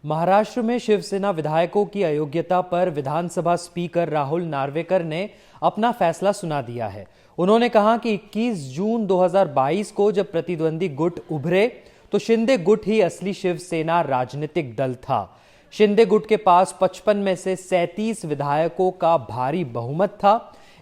महाराष्ट्र में शिवसेना विधायकों की अयोग्यता पर विधानसभा स्पीकर राहुल नार्वेकर ने अपना फैसला सुना दिया है। उन्होंने कहा कि 21 जून 2022 को जब प्रतिद्वंदी गुट उभरे तो शिंदे गुट ही असली शिवसेना राजनीतिक दल था। शिंदे गुट के पास 55 में से 37 विधायकों का भारी बहुमत था।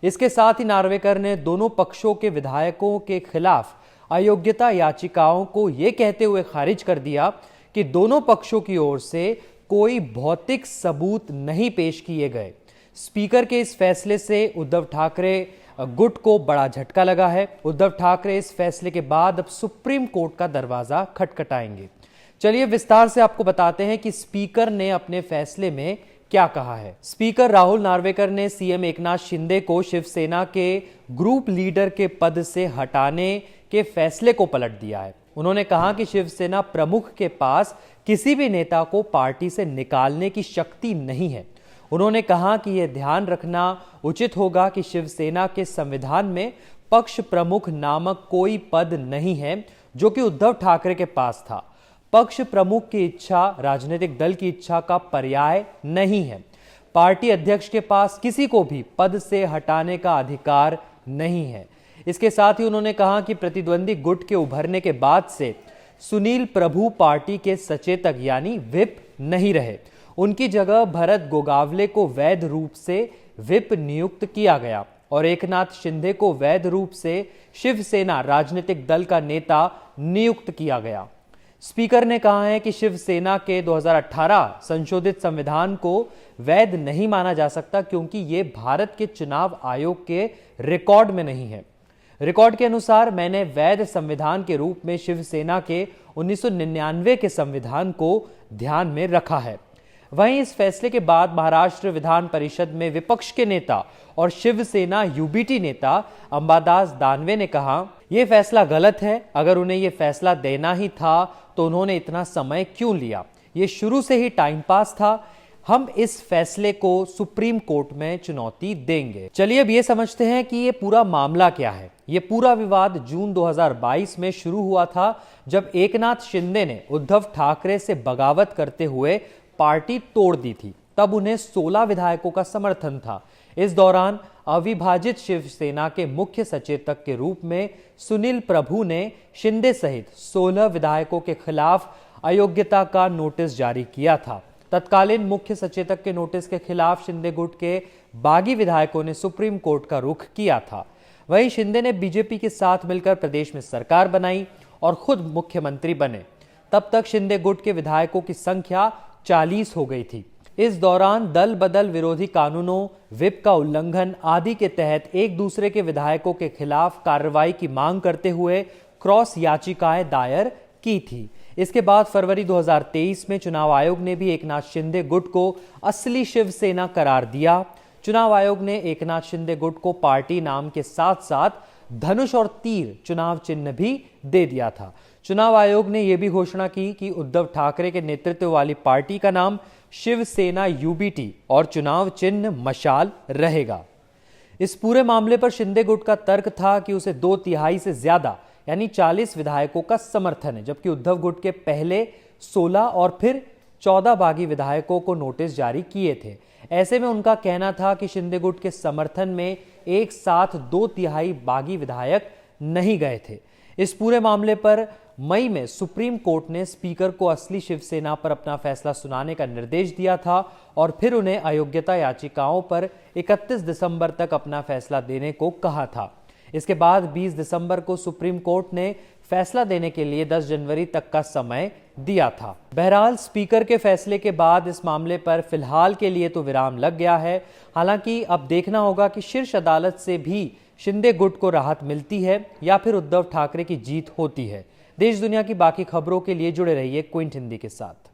इसके साथ ही नार्वेकर ने दोनों पक्षों के विधायकों के खिलाफ अयोग्यता याचिकाओं को यह कहते हुए खारिज कर दिया कि दोनों पक्षों की ओर से कोई भौतिक सबूत नहीं पेश किए गए। स्पीकर के इस फैसले से उद्धव ठाकरे गुट को बड़ा झटका लगा है। उद्धव ठाकरे इस फैसले के बाद अब सुप्रीम कोर्ट का दरवाजा खटखटाएंगे। चलिए विस्तार से आपको बताते हैं कि स्पीकर ने अपने फैसले में क्या कहा है। स्पीकर राहुल नार्वेकर ने सीएम एकनाथ शिंदे को शिवसेना के ग्रुप लीडर के पद से हटाने के फैसले को पलट दिया है। उन्होंने कहा कि शिवसेना प्रमुख के पास किसी भी नेता को पार्टी से निकालने की शक्ति नहीं है। उन्होंने कहा कि यह ध्यान रखना उचित होगा कि शिवसेना के संविधान में पक्ष प्रमुख नामक कोई पद नहीं है, जो कि उद्धव ठाकरे के पास था। पक्ष प्रमुख की इच्छा राजनीतिक दल की इच्छा का पर्याय नहीं है। पार्टी अध्यक्ष के पास किसी को भी पद से हटाने का अधिकार नहीं है। इसके साथ ही उन्होंने कहा कि प्रतिद्वंदी गुट के उभरने के बाद से सुनील प्रभु पार्टी के सचेतक यानी व्हिप नहीं रहे। उनकी जगह भरत गोगावले को वैध रूप से व्हिप नियुक्त किया गया और एकनाथ शिंदे को वैध रूप से शिवसेना राजनीतिक दल का नेता नियुक्त किया गया। स्पीकर ने कहा है कि शिवसेना के 2018 संशोधित संविधान को वैध नहीं माना जा सकता क्योंकि ये भारत के चुनाव आयोग के रिकॉर्ड में नहीं है। रिकॉर्ड के अनुसार मैंने वैध संविधान के रूप में शिवसेना के 1999 के संविधान को ध्यान में रखा है। वहीं इस फैसले के बाद महाराष्ट्र विधान परिषद में विपक्ष के नेता और शिवसेना यूबीटी नेता अंबादास दानवे ने कहा, यह फैसला गलत है। अगर उन्हें यह फैसला देना ही था तो उन्होंने इतना समय क्यों लिया? ये शुरू से ही टाइम पास था। हम इस फैसले को सुप्रीम कोर्ट में चुनौती देंगे। चलिए अब ये समझते हैं कि ये पूरा मामला क्या है। ये पूरा विवाद जून 2022 में शुरू हुआ था जब एकनाथ शिंदे ने उद्धव ठाकरे से बगावत करते हुए पार्टी तोड़ दी थी। तब उन्हें 16 विधायकों का समर्थन था। इस दौरान अविभाजित शिवसेना के मुख्य सचेतक के रूप में सुनील प्रभु ने शिंदे सहित 16 विधायकों के खिलाफ अयोग्यता का नोटिस जारी किया था। तत्कालीन मुख्य सचेतक के नोटिस के खिलाफ शिंदे गुट के बागी विधायकों ने सुप्रीम कोर्ट का रुख किया था। वहीं शिंदे ने बीजेपी के साथ मिलकर प्रदेश में सरकार बनाई और खुद मुख्यमंत्री बने। तब तक शिंदे गुट के विधायकों की संख्या 40 हो गई थी। इस दौरान दल बदल विरोधी कानूनों, व्हिप का उल्लंघन आदि के तहत एक दूसरे के विधायकों के खिलाफ कार्रवाई की मांग करते हुए क्रॉस याचिकाएं दायर की थी। इसके बाद फरवरी 2023 में चुनाव आयोग ने भी एकनाथ शिंदे गुट को असली शिवसेना करार दिया। चुनाव आयोग ने एकनाथ शिंदे गुट को पार्टी नाम के साथ साथ धनुष और तीर चुनाव चिन्ह भी दे दिया था। चुनाव आयोग ने यह भी घोषणा की कि उद्धव ठाकरे के नेतृत्व वाली पार्टी का नाम शिवसेना यूबीटी और चुनाव चिन्ह मशाल रहेगा। इस पूरे मामले पर शिंदे गुट का तर्क था कि उसे 2/3 से ज्यादा यानी 40 विधायकों का समर्थन है, जबकि उद्धव गुट के पहले 16 और फिर 14 बागी विधायकों को नोटिस जारी किए थे। ऐसे में उनका कहना था कि शिंदे गुट के समर्थन में एक साथ 2/3 बागी विधायक नहीं गए थे। इस पूरे मामले पर मई में सुप्रीम कोर्ट ने स्पीकर को असली शिवसेना पर अपना फैसला सुनाने का निर्देश दिया था और फिर उन्हें अयोग्यता याचिकाओं पर 31 दिसंबर तक अपना फैसला देने को कहा था। इसके बाद 20 दिसंबर को सुप्रीम कोर्ट ने फैसला देने के लिए 10 जनवरी तक का समय दिया था। बहरहाल स्पीकर के फैसले के बाद इस मामले पर फिलहाल के लिए तो विराम लग गया है। हालांकि अब देखना होगा कि शीर्ष अदालत से भी शिंदे गुट को राहत मिलती है या फिर उद्धव ठाकरे की जीत होती है। देश दुनिया की बाकी खबरों के लिए जुड़े रहिए क्विंट हिंदी के साथ।